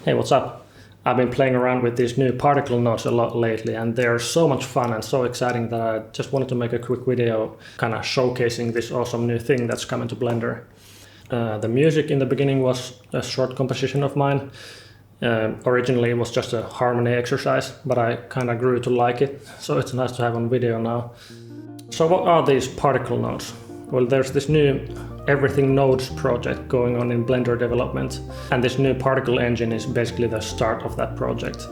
Hey, what's up? I've been playing around with these new particle nodes a lot lately, and they're so much fun and so exciting that I just wanted to make a quick video kind of showcasing this awesome new thing that's coming to Blender. The music in the beginning was a short composition of mine. Originally it was just a harmony exercise, but I kind of grew to like it, so it's nice to have on video now. So what are these particle nodes? Well, there's this new Everything Nodes project going on in Blender development, and this new particle engine is basically the start of that project.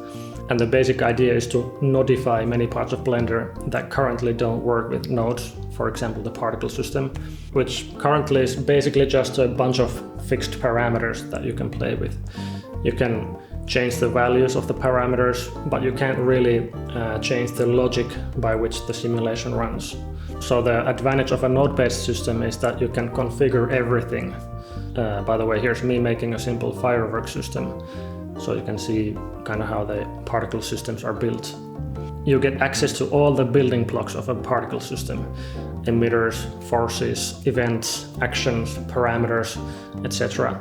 And the basic idea is to nodify many parts of Blender that currently don't work with nodes, for example the particle system, which currently is basically just a bunch of fixed parameters that you can play with. You can change the values of the parameters, but you can't really change the logic by which the simulation runs. So the advantage of a node-based system is that you can configure everything. By the way, here's me making a simple fireworks system, so you can see kind of how the particle systems are built. You get access to all the building blocks of a particle system: emitters, forces, events, actions, parameters, etc.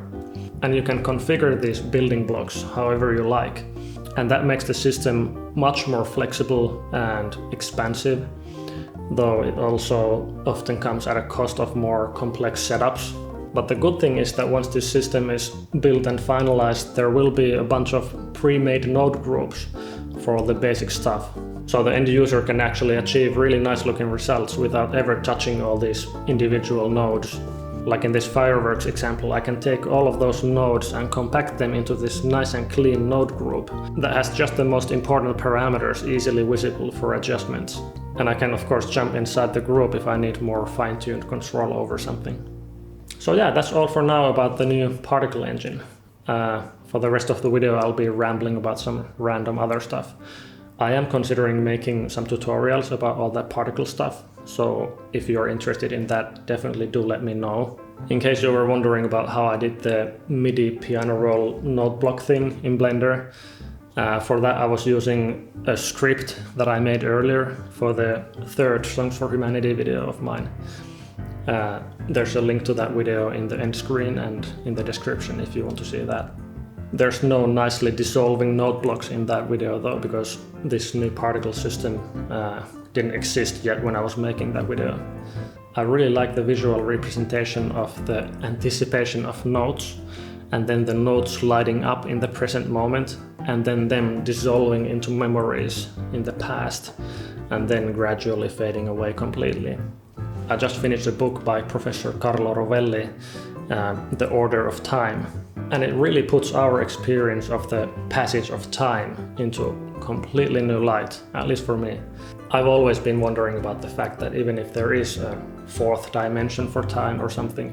And you can configure these building blocks however you like. And that makes the system much more flexible and expansive, though it also often comes at a cost of more complex setups. But the good thing is that once this system is built and finalized, there will be a bunch of pre-made node groups for all the basic stuff. So the end user can actually achieve really nice looking results without ever touching all these individual nodes. Like in this fireworks example, I can take all of those nodes and compact them into this nice and clean node group that has just the most important parameters easily visible for adjustments. And I can of course jump inside the group if I need more fine-tuned control over something. So yeah, that's all for now about the new particle engine. For the rest of the video I'll be rambling about some random other stuff. I am considering making some tutorials about all that particle stuff, so if you're interested in that, definitely do let me know. In case you were wondering about how I did the MIDI piano roll node block thing in Blender, for that I was using a script that I made earlier for the third Songs for Humanity video of mine. There's a link to that video in the end screen and in the description if you want to see that. There's no nicely dissolving node blocks in that video though, because this new particle system didn't exist yet when I was making that video. I really like the visual representation of the anticipation of notes, and then the notes lighting up in the present moment, and then them dissolving into memories in the past, and then gradually fading away completely. I just finished a book by Professor Carlo Rovelli, The Order of Time, and it really puts our experience of the passage of time into a completely new light, at least for me. I've always been wondering about the fact that even if there is a fourth dimension for time or something,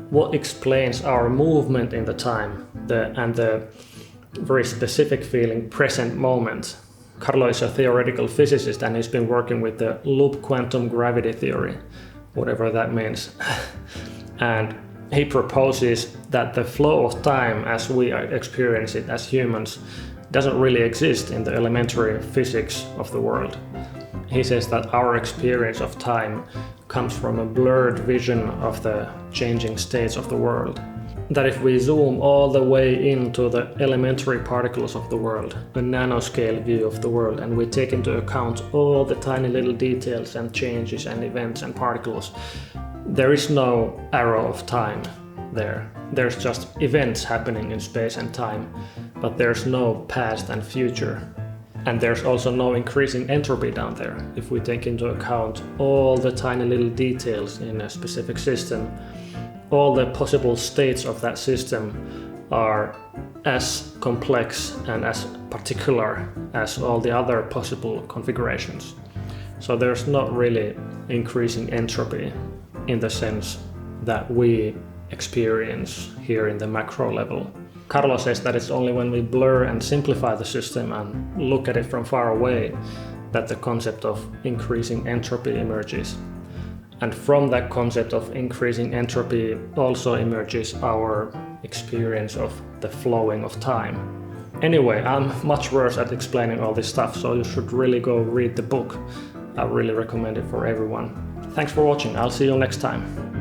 what explains our movement in the time and the very specific feeling present moment. Carlo is a theoretical physicist and he's been working with the loop quantum gravity theory, whatever that means. And he proposes that the flow of time as we experience it as humans doesn't really exist in the elementary physics of the world. He says that our experience of time comes from a blurred vision of the changing states of the world. That if we zoom all the way into the elementary particles of the world, a nanoscale view of the world, and we take into account all the tiny little details and changes and events and particles, there is no arrow of time there. There's just events happening in space and time, but there's no past and future. And there's also no increasing entropy down there. If we take into account all the tiny little details in a specific system, all the possible states of that system are as complex and as particular as all the other possible configurations. So there's not really increasing entropy in the sense that we experience here in the macro level. Carlo says that it's only when we blur and simplify the system and look at it from far away that the concept of increasing entropy emerges. And from that concept of increasing entropy also emerges our experience of the flowing of time. Anyway, I'm much worse at explaining all this stuff, so you should really go read the book. I really recommend it for everyone. Thanks for watching, I'll see you next time.